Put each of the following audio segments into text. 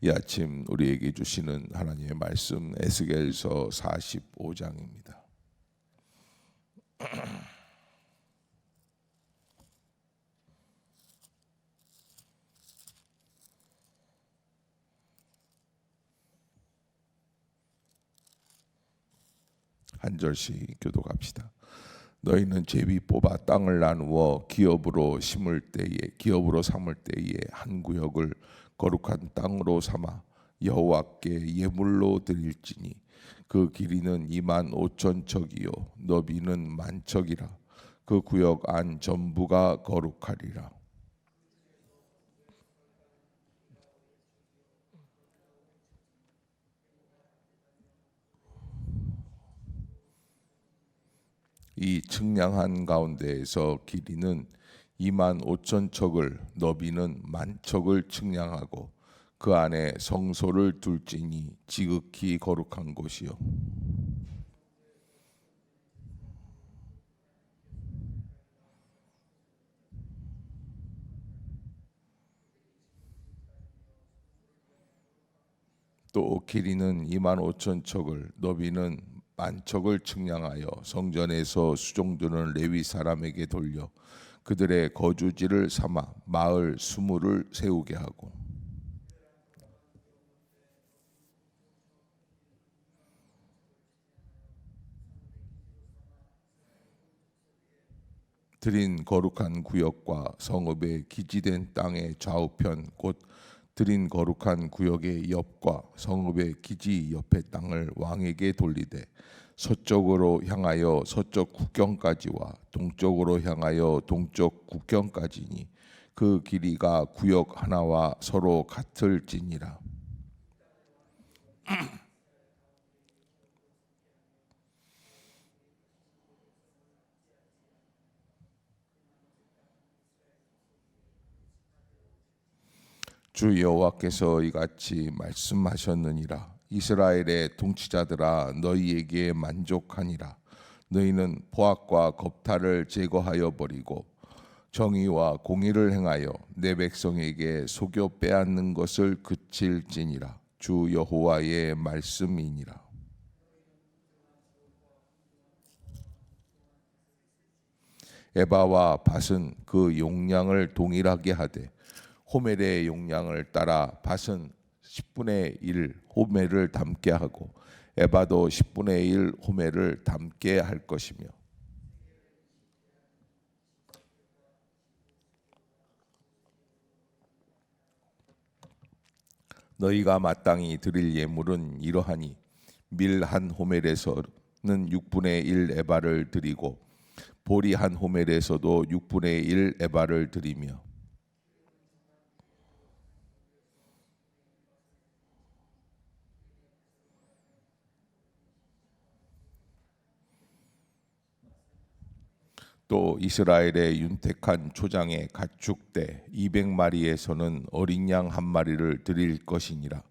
이 아침 우리에게 주시는 하나님의 말씀 에스겔서 45장입니다. 한 절씩 교독합시다. 너희는 제비 뽑아 땅을 나누어 기업으로 삼을 때에 한 구역을 거룩한 땅으로 삼아 여호와께 예물로 드릴지니 그 길이는 25,000척이요 너비는 10,000척이라. 그 구역 안 전부가 거룩하리라. 이 측량한 가운데에서 길이는 25,000척을 너비는 10,000척을 측량하고 그 안에 성소를 둘지니 지극히 거룩한 곳이요 또 길이는 25,000척을 너비는 10,000척을 측량하여 성전에서 수종드는 레위 사람에게 돌려 그들의 거주지를 삼아 마을 20을 세우게 하고 드린 거룩한 구역과 성읍의 기지된 땅의 좌우편 곧 드린 거룩한 구역의 옆과 성읍의 기지 옆의 땅을 왕에게 돌리되 서쪽으로 향하여 서쪽 국경까지와 동쪽으로 향하여 동쪽 국경까지니 그 길이가 구역 하나와 서로 같을지니라. 주 여호와께서 이같이 말씀하셨느니라. 이스라엘의 통치자들아 너희에게 만족하니라. 너희는 포악과 겁탈을 제거하여 버리고 정의와 공의를 행하여 내 백성에게 속여 빼앗는 것을 그칠지니라. 주 여호와의 말씀이니라. 에바와 밭은 그 용량을 동일하게 하되 호멜의 용량을 따라 밭은 10분의 1 호멜을 담게 하고 에바도 10분의 1 호멜을 담게 할 것이며 너희가 마땅히 드릴 예물은 이러하니 밀 한 호멜에서는 6분의 1 에바를 드리고 보리 한 호멜에서도 6분의 1 에바를 드리며 또 이스라엘의 윤택한 초장의 가축대 200마리에서는 어린 양 한 마리를 드릴 것이니라.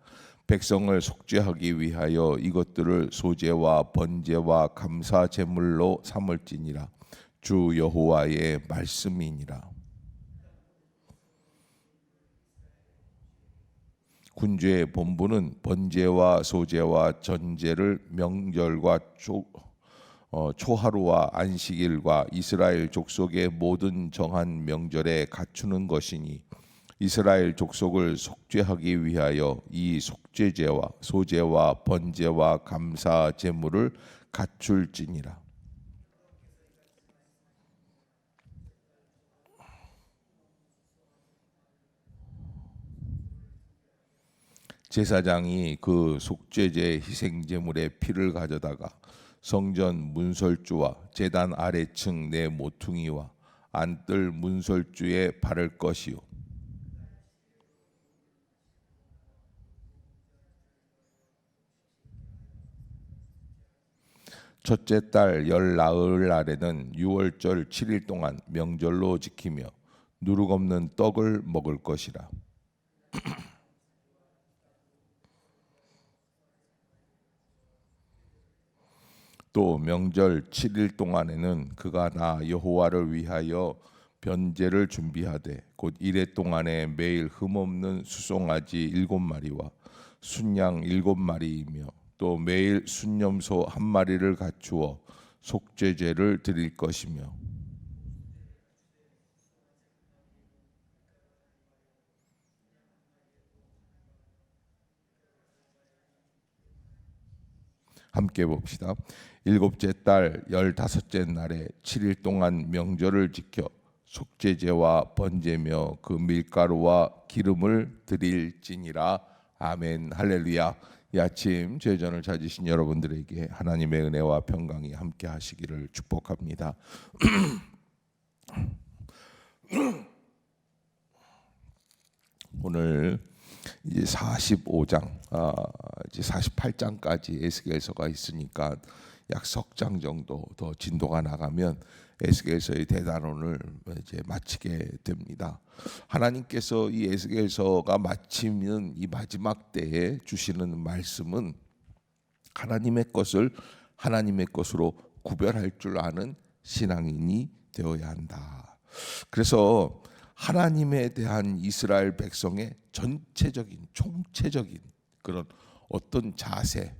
백성을 속죄하기 위하여 이것들을 소제와 번제와 감사 제물로 삼을지니라. 주 여호와의 말씀이니라. 군주의 본부는 번제와 소제와 전제를 명절과 초하루와 안식일과 이스라엘 족속의 모든 정한 명절에 갖추는 것이니 이스라엘 족속을 속죄하기 위하여 이 속죄제와 소제와 번제와 감사 제물을 갖출지니라. 제사장이 그 속죄제 희생제물의 피를 가져다가 성전 문설주와 제단 아래층 내 모퉁이와 안뜰 문설주에 바를 것이요 첫째 달 열 나흘 날에는 유월절 7일 동안 명절로 지키며 누룩 없는 떡을 먹을 것이라. 또 명절 7일 동안에는 그가 나 여호와를 위하여 변제를 준비하되 곧 이레 동안에 매일 흠없는 수송아지 7마리와 순양 7마리이며 또 매일 순염소 1마리를 갖추어 속죄제를 드릴 것이며 함께 봅시다. 7째 달 15째 날에 7일 동안 명절을 지켜 속죄제와 번제며 그 밀가루와 기름을 드릴지니라. 아멘. 할렐루야. 이 아침 제전을 찾으신 여러분들에게 하나님의 은혜와 평강이 함께 하시기를 축복합니다. 오늘 이제 45장, 이제 48장까지 에스겔서가 있으니까 약 석 장 정도 더 진도가 나가면 에스겔서의 대단원을 이제 마치게 됩니다. 하나님께서 이 에스겔서가 마치는 이 마지막 때에 주시는 말씀은 하나님의 것을 하나님의 것으로 구별할 줄 아는 신앙인이 되어야 한다. 그래서 하나님에 대한 이스라엘 백성의 전체적인 총체적인 그런 어떤 자세,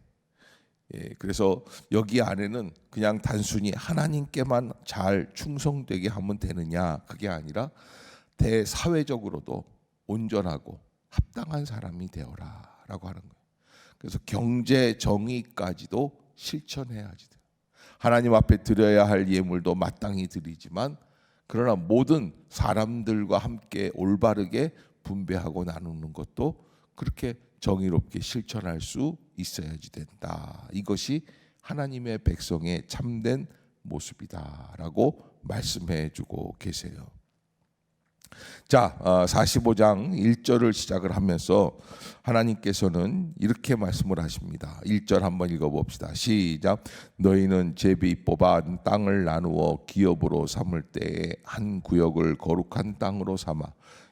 그래서 여기 안에는 그냥 단순히 하나님께만 잘 충성되게 하면 되느냐, 그게 아니라 대사회적으로도 온전하고 합당한 사람이 되어라라고 하는 거예요. 그래서 경제 정의까지도 실천해야지 돼요. 하나님 앞에 드려야 할 예물도 마땅히 드리지만 그러나 모든 사람들과 함께 올바르게 분배하고 나누는 것도 그렇게 정의롭게 실천할 수 있어야지 된다. 이것이 하나님의 백성의 참된 모습이다라고 말씀해 주고 계세요. 자, 45장 1절을 시작을 하면서 하나님께서는 이렇게 말씀을 하십니다. 1절 한번 읽어봅시다. 시작. 너희는 제비 뽑아 땅을 나누어 기업으로 삼을 때에 한 구역을 거룩한 땅으로 삼아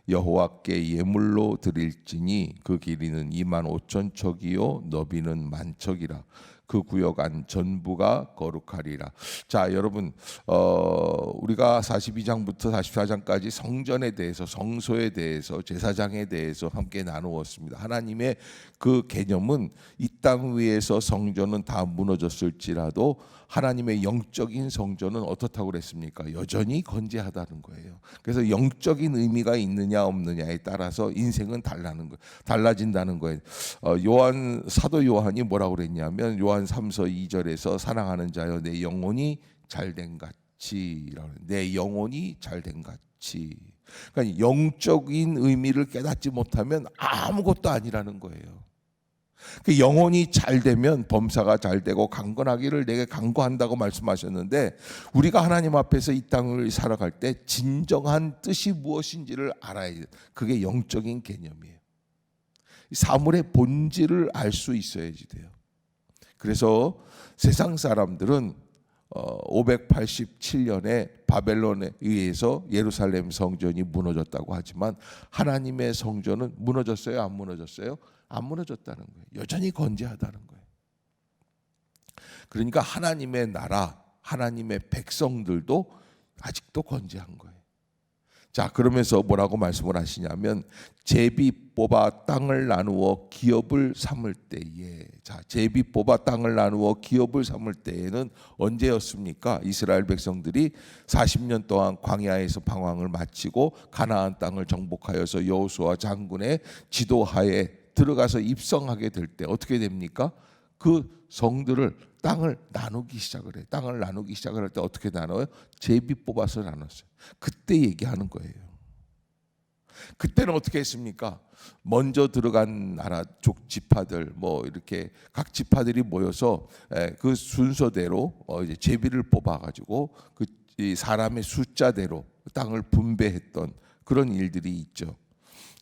여호와께 예물로 드릴지니 그 길이는 25,000척이요 너비는 10,000척이라. 그 구역 안 전부가 거룩하리라. 자, 여러분, 우리가 42장부터 44장까지 성전에 대해서, 성소에 대해서, 제사장에 대해서 함께 나누었습니다. 하나님의 그 개념은 이 땅 위에서 성전은 다 무너졌을지라도 하나님의 영적인 성전은 어떻다고 그랬습니까? 여전히 건재하다는 거예요. 그래서 영적인 의미가 있느냐 없느냐에 따라서 인생은 달라진다는 거예요. 사도 요한이 뭐라고 그랬냐면 요한 3서 2절에서 사랑하는 자여 내 영혼이 잘된 같이라고, 내 영혼이 잘된 같이. 그러니까 영적인 의미를 깨닫지 못하면 아무것도 아니라는 거예요. 그 영혼이 잘 되면 범사가 잘 되고 강건하기를 내게 강구한다고 말씀하셨는데, 우리가 하나님 앞에서 이 땅을 살아갈 때 진정한 뜻이 무엇인지를 알아야 돼요. 그게 영적인 개념이에요. 사물의 본질을 알 수 있어야지 돼요. 그래서 세상 사람들은 587년에 바벨론에 의해서 예루살렘 성전이 무너졌다고 하지만 하나님의 성전은 무너졌어요? 안 무너졌어요? 안 무너졌다는 거예요. 여전히 건재하다는 거예요. 그러니까 하나님의 나라, 하나님의 백성들도 아직도 건재한 거예요. 자, 그러면서 뭐라고 말씀을 하시냐면 제비 뽑아 땅을 나누어 기업을 삼을 때에, 자, 제비 뽑아 땅을 나누어 기업을 삼을 때에는 언제였습니까? 이스라엘 백성들이 40년 동안 광야에서 방황을 마치고 가나안 땅을 정복하여서 여호수아 장군의 지도하에 들어가서 입성하게 될 때 어떻게 됩니까? 그 성들을 땅을 나누기 시작을 해요. 땅을 나누기 시작을 할 때 어떻게 나눠요? 제비 뽑아서 나눴어요. 그때 얘기하는 거예요. 그때는 어떻게 했습니까? 먼저 들어간 나라 족 지파들, 뭐 이렇게 각 지파들이 모여서 그 순서대로 이제 제비를 뽑아가지고 그 사람의 숫자대로 땅을 분배했던 그런 일들이 있죠.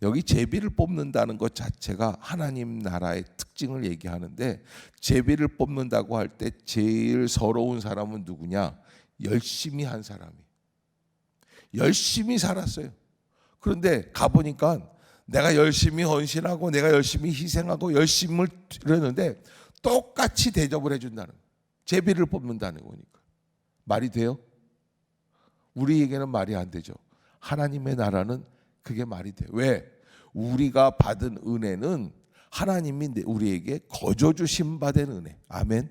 여기 제비를 뽑는다는 것 자체가 하나님 나라의 특징을 얘기하는데, 제비를 뽑는다고 할 때 제일 서러운 사람은 누구냐? 열심히 한 사람이. 열심히 살았어요. 그런데 가보니까 내가 열심히 헌신하고 내가 열심히 희생하고 열심을 이러는데 똑같이 대접을 해준다는 거예요. 제비를 뽑는다는 거니까. 말이 돼요? 우리에게는 말이 안 되죠. 하나님의 나라는 그게 말이 돼. 왜? 우리가 받은 은혜는 하나님이 우리에게 거저 주심 받은 은혜. 아멘.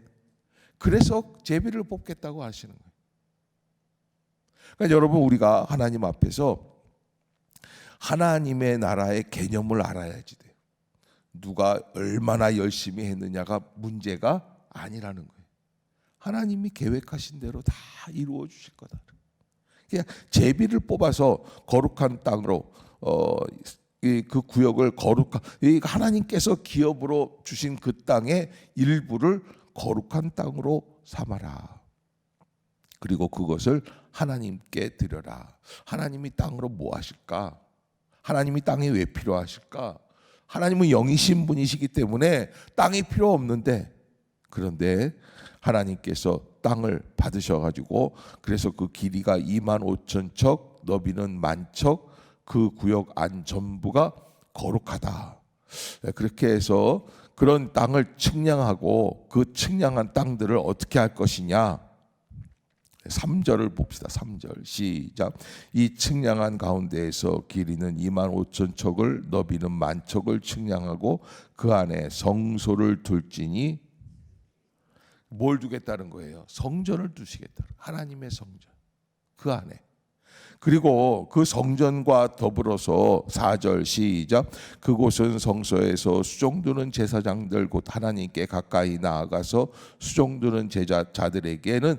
그래서 제비를 뽑겠다고 하시는 거예요. 그러니까 여러분, 우리가 하나님 앞에서 하나님의 나라의 개념을 알아야지 돼요. 누가 얼마나 열심히 했느냐가 문제가 아니라는 거예요. 하나님이 계획하신 대로 다 이루어 주실 거다. 그냥 제비를 뽑아서 거룩한 땅으로 그 구역을 거룩한, 하나님께서 기업으로 주신 그 땅의 일부를 거룩한 땅으로 삼아라. 그리고 그것을 하나님께 드려라. 하나님이 땅으로 뭐 하실까? 하나님이 땅이 왜 필요하실까? 하나님은 영이신 분이시기 때문에 땅이 필요 없는데, 그런데 하나님께서 땅을 받으셔가지고, 그래서 그 길이가 25,000척, 너비는 10,000척, 그 구역 안 전부가 거룩하다. 그렇게 해서 그런 땅을 측량하고 그 측량한 땅들을 어떻게 할 것이냐. 3절을 봅시다. 3절 시작. 이 측량한 가운데에서 길이는 25,000척을 너비는 10,000척을 측량하고 그 안에 성소를 둘지니, 뭘 두겠다는 거예요? 성전을 두시겠다. 하나님의 성전 그 안에. 그리고 그 성전과 더불어서 4절 시작. 그곳은 성소에서 수종드는 제사장들 곧 하나님께 가까이 나아가서 수종드는 제자들에게는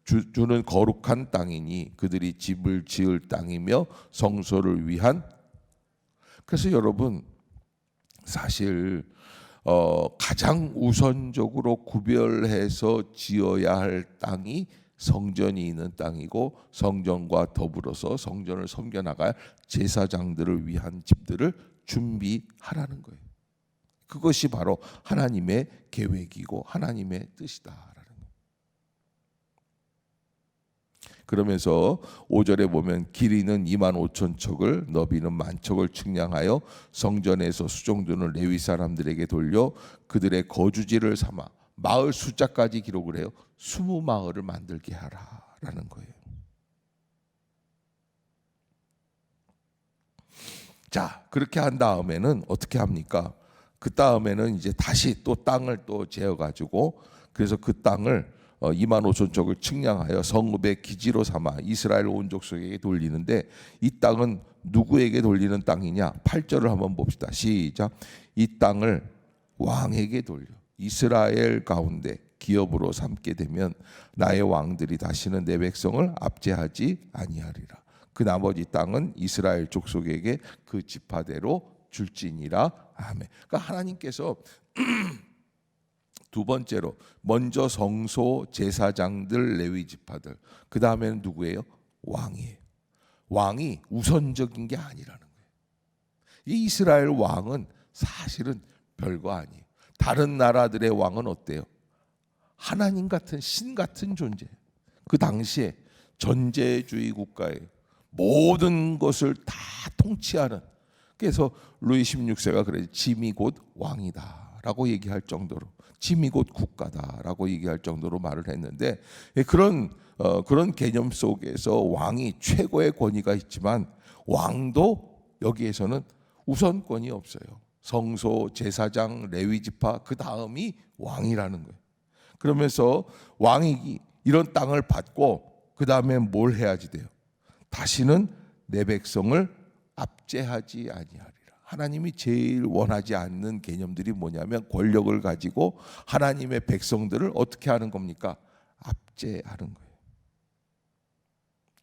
주는 거룩한 땅이니 그들이 집을 지을 땅이며 성소를 위한. 그래서 여러분, 사실 가장 우선적으로 구별해서 지어야 할 땅이 성전이 있는 땅이고, 성전과 더불어서 성전을 섬겨나갈 제사장들을 위한 집들을 준비하라는 거예요. 그것이 바로 하나님의 계획이고 하나님의 뜻이다. 그러면서 5절에 보면 길이는 25,000척을 너비는 10,000척을 측량하여 성전에서 수종드는 레위 사람들에게 돌려 그들의 거주지를 삼아, 마을 숫자까지 기록을 해요. 20마을을 만들게 하라라는 거예요. 자, 그렇게 한 다음에는 어떻게 합니까? 그 다음에는 이제 다시 또 땅을 또 재어가지고, 그래서 그 땅을 25,000척을 측량하여 성읍의 기지로 삼아 이스라엘 온 족속에게 돌리는데, 이 땅은 누구에게 돌리는 땅이냐? 8절을 한번 봅시다. 시작. 이 땅을 왕에게 돌려 이스라엘 가운데 기업으로 삼게 되면 나의 왕들이 다시는 내 백성을 압제하지 아니하리라. 그 나머지 땅은 이스라엘 족속에게 그 지파대로 줄지니라. 아멘. 그러니까 하나님께서 두 번째로 먼저 성소 제사장들 레위 지파들, 그 다음에는 누구예요? 왕이에요. 왕이 우선적인 게 아니라는 거예요. 이 이스라엘 왕은 사실은 별거 아니에요. 다른 나라들의 왕은 어때요? 하나님 같은 신 같은 존재. 그 당시에 전제주의 국가에 모든 것을 다 통치하는. 그래서 루이 16세가 그래, 짐이 곧 왕이다라고 얘기할 정도로, 짐이 곧 국가다라고 얘기할 정도로 말을 했는데, 그런 개념 속에서 왕이 최고의 권위가 있지만 왕도 여기에서는 우선권이 없어요. 성소, 제사장, 레위 지파, 그 다음이 왕이라는 거예요. 그러면서 왕이 이런 땅을 받고 그 다음에 뭘 해야지 돼요? 다시는 내 백성을 압제하지 아니하리라. 하나님이 제일 원하지 않는 개념들이 뭐냐면, 권력을 가지고 하나님의 백성들을 어떻게 하는 겁니까? 압제하는 거예요.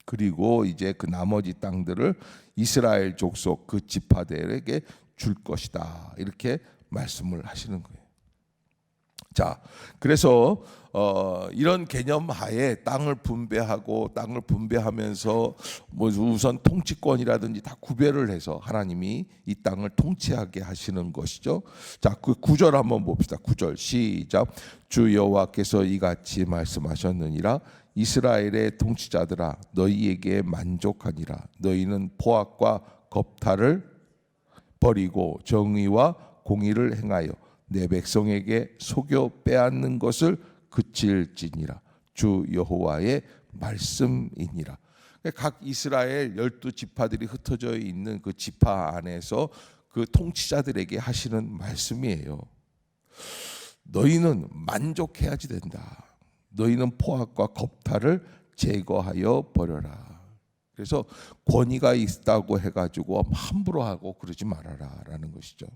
그리고 이제 그 나머지 땅들을 이스라엘 족속 그 지파들에게 줄 것이다, 이렇게 말씀을 하시는 거예요. 자, 그래서 이런 개념 하에 땅을 분배하고, 땅을 분배하면서 뭐 우선 통치권이라든지 다 구별을 해서 하나님이 이 땅을 통치하게 하시는 것이죠. 자, 그 9절 한번 봅시다. 9절 시작. 주 여호와께서 이같이 말씀하셨느니라. 이스라엘의 통치자들아, 너희에게 만족하니라. 너희는 포악과 겁탈을 버리고 정의와 공의를 행하여 내 백성에게 속여 빼앗는 것을 그칠지니라. 주 여호와의 말씀이니라. 각 이스라엘 12지파들이 흩어져 있는 그 지파 안에서 그 통치자들에게 하시는 말씀이에요. 너희는 만족해야지 된다. 너희는 포악과 겁탈을 제거하여 버려라. 그래서 권위가 있다고 해가지고 함부로 하고 그러지 말아라라는 것이죠.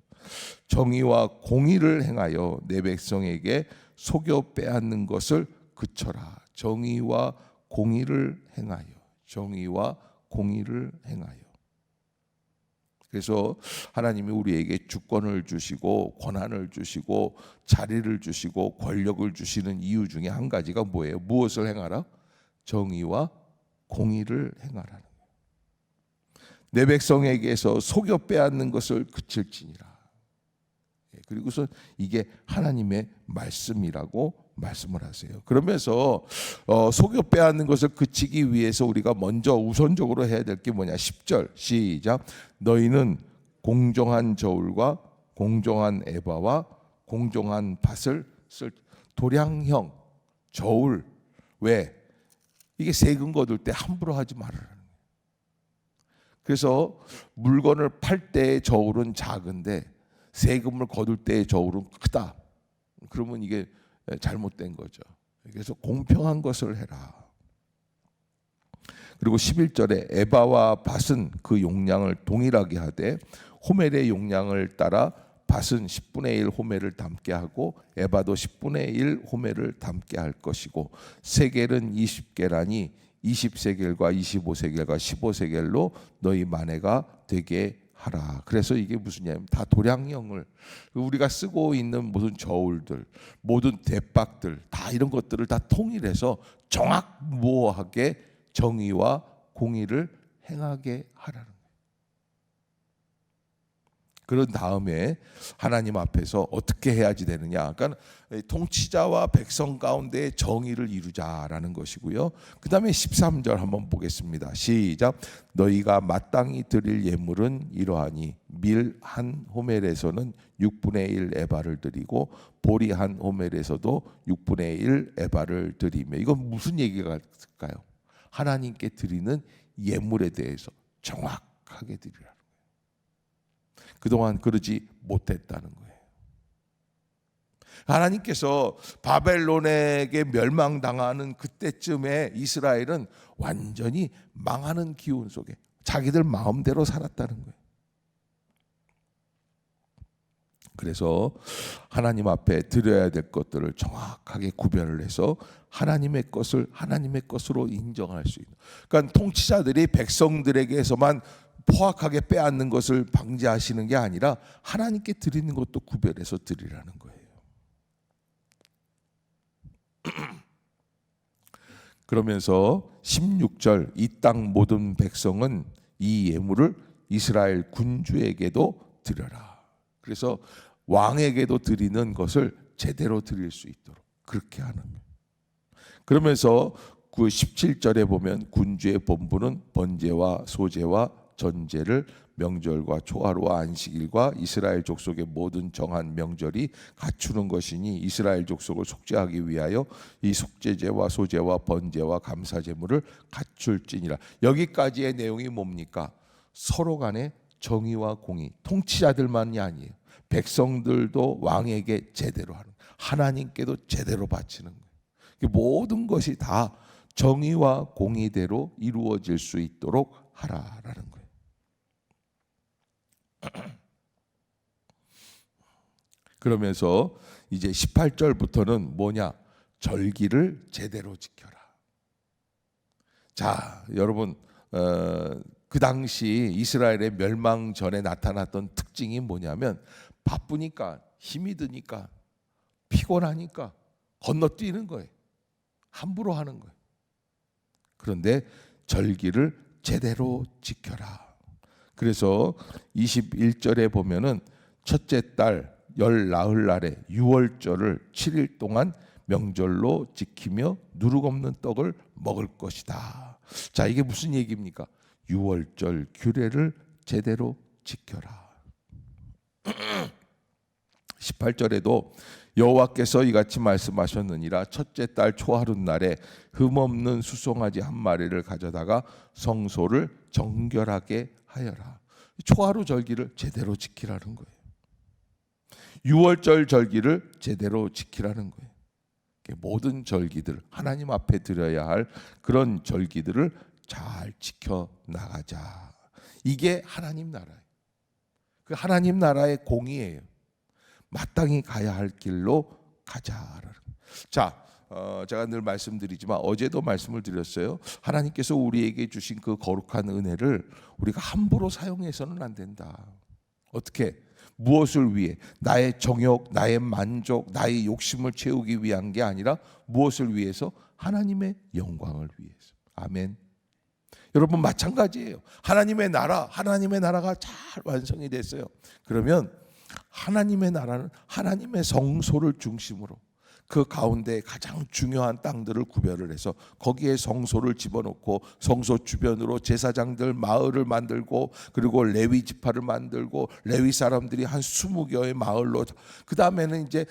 정의와 공의를 행하여 내 백성에게 속여 빼앗는 것을 그쳐라. 정의와 공의를 행하여, 정의와 공의를 행하여. 그래서 하나님이 우리에게 주권을 주시고 권한을 주시고 자리를 주시고 권력을 주시는 이유 중에 한 가지가 뭐예요? 무엇을 행하라? 정의와 공의를 행하라는 거예요. 내 백성에게서 속여 빼앗는 것을 그칠지니라. 그리고서 이게 하나님의 말씀이라고 말씀을 하세요. 그러면서 속여 빼앗는 것을 그치기 위해서 우리가 먼저 우선적으로 해야 될 게 뭐냐? 10절 시작. 너희는 공정한 저울과 공정한 에바와 공정한 밭을 쓸. 도량형 저울. 왜? 이게 세금 거둘 때 함부로 하지 말아라는 거예요. 그래서 물건을 팔 때의 저울은 작은데 세금을 거둘 때의 저울은 크다. 그러면 이게 잘못된 거죠. 그래서 공평한 것을 해라. 그리고 11절에 에바와 밭은 그 용량을 동일하게 하되 호멜의 용량을 따라 밭은 10분의 1 호멜을 담게 하고 에바도 10분의 1 호멜을 담게 할 것이고 세겔은 20계라니 20세겔과 25세겔과 15세겔로 너희 만회가 되게 하라. 그래서 이게 무슨냐면 다 도량형을 우리가 쓰고 있는 모든 저울들, 모든 대박들 다 이런 것들을 다 통일해서 정확무오하게 정의와 공의를 행하게 하라는 거예요. 그런 다음에 하나님 앞에서 어떻게 해야지 되느냐? 그러니까 통치자와 백성 가운데 정의를 이루자라는 것이고요. 그 다음에 13절 한번 보겠습니다. 시작. 너희가 마땅히 드릴 예물은 이러하니 밀 한 호멜에서는 6분의 1 에바를 드리고 보리 한 호멜에서도 6분의 1 에바를 드리며. 이건 무슨 얘기가 있을까요? 하나님께 드리는 예물에 대해서 정확하게 드리라. 그동안 그러지 못했다는 거예요. 하나님께서 바벨론에게 멸망당하는 그때쯤에 이스라엘은 완전히 망하는 기운 속에 자기들 마음대로 살았다는 거예요. 그래서 하나님 앞에 드려야 될 것들을 정확하게 구별을 해서 하나님의 것을 하나님의 것으로 인정할 수 있는. 그러니까 통치자들이 백성들에게서만 포악하게 빼앗는 것을 방지하시는 게 아니라 하나님께 드리는 것도 구별해서 드리라는 거예요. 그러면서 16절 이 땅 모든 백성은 이 예물을 이스라엘 군주에게도 드려라. 그래서 왕에게도 드리는 것을 제대로 드릴 수 있도록 그렇게 하는 거예요. 그러면서 그 17절에 보면 군주의 본분은 번제와 소제와 전제를 명절과 초하루와 안식일과 이스라엘 족속의 모든 정한 명절이 갖추는 것이니 이스라엘 족속을 속죄하기 위하여 이 속죄제와 소제와 번제와 감사제물을 갖출지니라. 여기까지의 내용이 뭡니까? 서로 간에 정의와 공의, 통치자들만이 아니에요. 백성들도 왕에게 제대로 하는, 하나님께도 제대로 바치는 거예요. 모든 것이 다 정의와 공의대로 이루어질 수 있도록 하라라는 거예요. 그러면서 이제 18절부터는 뭐냐? 절기를 제대로 지켜라. 자, 여러분 그 당시 이스라엘의 멸망 전에 나타났던 특징이 뭐냐면 바쁘니까 힘이 드니까 피곤하니까 건너뛰는 거예요. 함부로 하는 거예요. 그런데 절기를 제대로 지켜라. 그래서 21절에 보면은 첫째 달 열 나흘날에 유월절을 7일 동안 명절로 지키며 누룩 없는 떡을 먹을 것이다. 자, 이게 무슨 얘기입니까? 유월절 규례를 제대로 지켜라. 18절에도 여호와께서 이같이 말씀하셨느니라 첫째 달 초하룻날에 흠없는 수송아지 한 마리를 가져다가 성소를 정결하게 하여라. 초하루 절기를 제대로 지키라는 거예요. 6월절 절기를 제대로 지키라는 거예요. 모든 절기들, 하나님 앞에 드려야 할 그런 절기들을 잘 지켜 나가자. 이게 하나님 나라예요. 그 하나님 나라의 공의예요. 마땅히 가야 할 길로 가자라는. 자, 제가 늘 말씀드리지만 어제도 말씀을 드렸어요. 하나님께서 우리에게 주신 그 거룩한 은혜를 우리가 함부로 사용해서는 안 된다. 어떻게? 무엇을 위해? 나의 정욕, 나의 만족, 나의 욕심을 채우기 위한 게 아니라 무엇을 위해서? 하나님의 영광을 위해서. 아멘. 여러분 마찬가지예요. 하나님의 나라가 잘 완성이 됐어요. 그러면 하나님의 나라는 하나님의 성소를 중심으로 그 가운데 가장 중요한 땅들을 구별을 해서 거기에 성소를 집어넣고 성소 주변으로 제사장들 마을을 만들고 그리고 레위 지파를 만들고 레위 사람들이 한 20개의 마을로, 그 다음에는 이제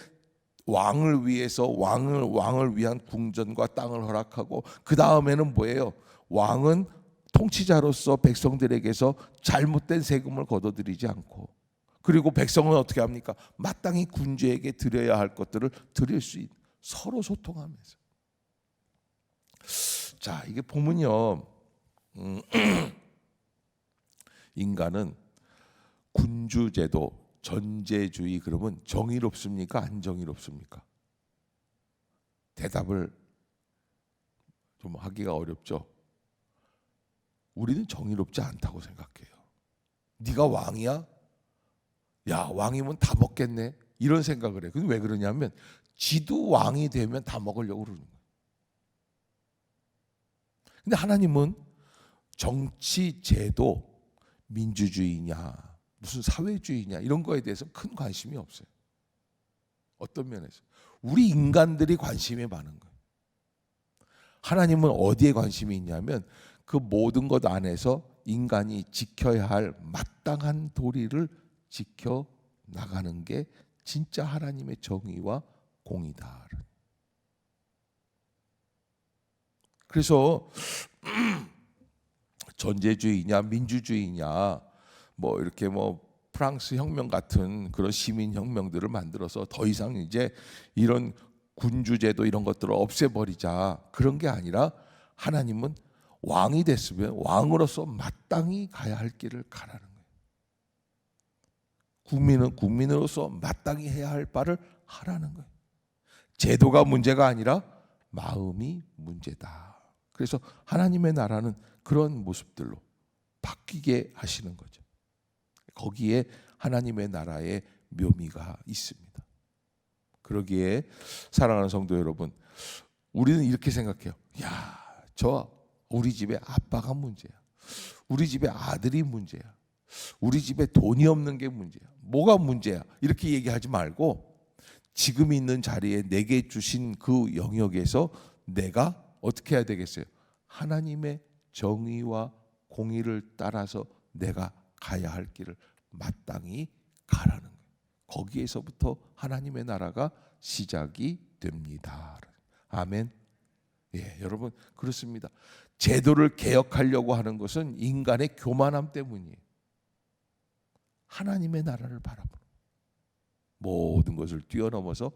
왕을 위해서 왕을 위한 궁전과 땅을 허락하고, 그 다음에는 뭐예요? 왕은 통치자로서 백성들에게서 잘못된 세금을 걷어들이지 않고, 그리고 백성은 어떻게 합니까? 마땅히 군주에게 드려야 할 것들을 드릴 수 있는, 서로 소통하면서. 자, 이게 보면요, 인간은 군주제도, 전제주의 그러면 정의롭습니까? 안 정의롭습니까? 대답을 좀 하기가 어렵죠. 우리는 정의롭지 않다고 생각해요. 네가 왕이야? 야, 왕이면 다 먹겠네. 이런 생각을 해요. 근데 왜 그러냐면 지도 왕이 되면 다 먹으려고 그러는 거예요. 근데 하나님은 정치, 제도, 민주주의냐, 무슨 사회주의냐 이런 거에 대해서 큰 관심이 없어요. 어떤 면에서? 우리 인간들이 관심이 많은 거예요. 하나님은 어디에 관심이 있냐면 그 모든 것 안에서 인간이 지켜야 할 마땅한 도리를 지켜 나가는 게 진짜 하나님의 정의와 공이다. 그래서 전제주의냐 민주주의냐 뭐 이렇게 뭐 프랑스 혁명 같은 그런 시민 혁명들을 만들어서 더 이상 이제 이런 군주제도 이런 것들을 없애버리자, 그런 게 아니라 하나님은 왕이 됐으면 왕으로서 마땅히 가야 할 길을 가라는 거예요. 국민은 국민으로서 마땅히 해야 할 바를 하라는 거예요. 제도가 문제가 아니라 마음이 문제다. 그래서 하나님의 나라는 그런 모습들로 바뀌게 하시는 거죠. 거기에 하나님의 나라의 묘미가 있습니다. 그러기에 사랑하는 성도 여러분, 우리는 이렇게 생각해요. 야, 우리 집에 아빠가 문제야. 우리 집에 아들이 문제야. 우리 집에 돈이 없는 게 문제야. 뭐가 문제야? 이렇게 얘기하지 말고 지금 있는 자리에 내게 주신 그 영역에서 내가 어떻게 해야 되겠어요? 하나님의 정의와 공의를 따라서 내가 가야 할 길을 마땅히 가라는 거예요. 거기에서부터 하나님의 나라가 시작이 됩니다. 아멘. 예, 여러분 그렇습니다. 제도를 개혁하려고 하는 것은 인간의 교만함 때문이에요. 하나님의 나라를 바라보는 모든 것을 뛰어넘어서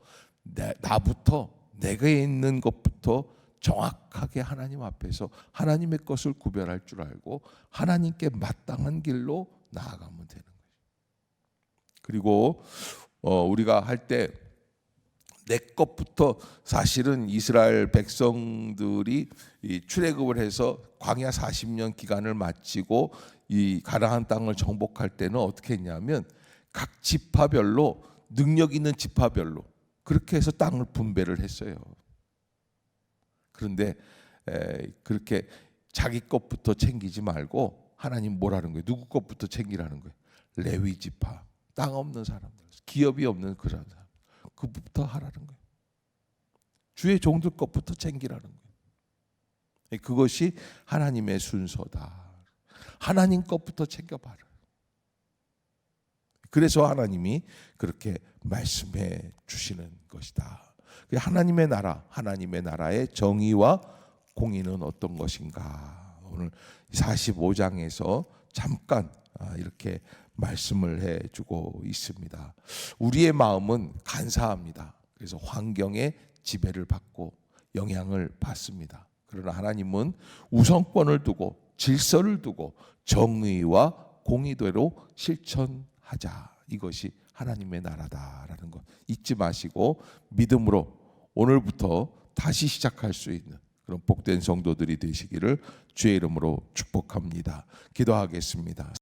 나부터, 내가 있는 것부터 정확하게 하나님 앞에서 하나님의 것을 구별할 줄 알고 하나님께 마땅한 길로 나아가면 되는 거죠. 그리고 우리가 할 때 내 것부터, 사실은 이스라엘 백성들이 출애굽을 해서 광야 40년 기간을 마치고 이 가나안 땅을 정복할 때는 어떻게 했냐면 각 지파별로, 능력 있는 지파별로 그렇게 해서 땅을 분배를 했어요. 그런데 그렇게 자기 것부터 챙기지 말고 하나님 뭐라는 거예요? 누구 것부터 챙기라는 거예요? 레위 지파, 땅 없는 사람들, 기업이 없는 그런 사람, 그부터 하라는 거예요. 주의 종들 것부터 챙기라는 거예요. 그것이 하나님의 순서다. 하나님 것부터 챙겨봐라. 그래서 하나님이 그렇게 말씀해 주시는 것이다. 하나님의 나라, 하나님의 나라의 정의와 공의는 어떤 것인가? 오늘 45장에서 잠깐 이렇게 말씀을 해주고 있습니다. 우리의 마음은 간사합니다. 그래서 환경의 지배를 받고 영향을 받습니다. 그러나 하나님은 우선권을 두고 질서를 두고 정의와 공의대로 실천하자. 이것이 하나님의 나라다라는 것 잊지 마시고 믿음으로 오늘부터 다시 시작할 수 있는 그런 복된 성도들이 되시기를 주의 이름으로 축복합니다. 기도하겠습니다.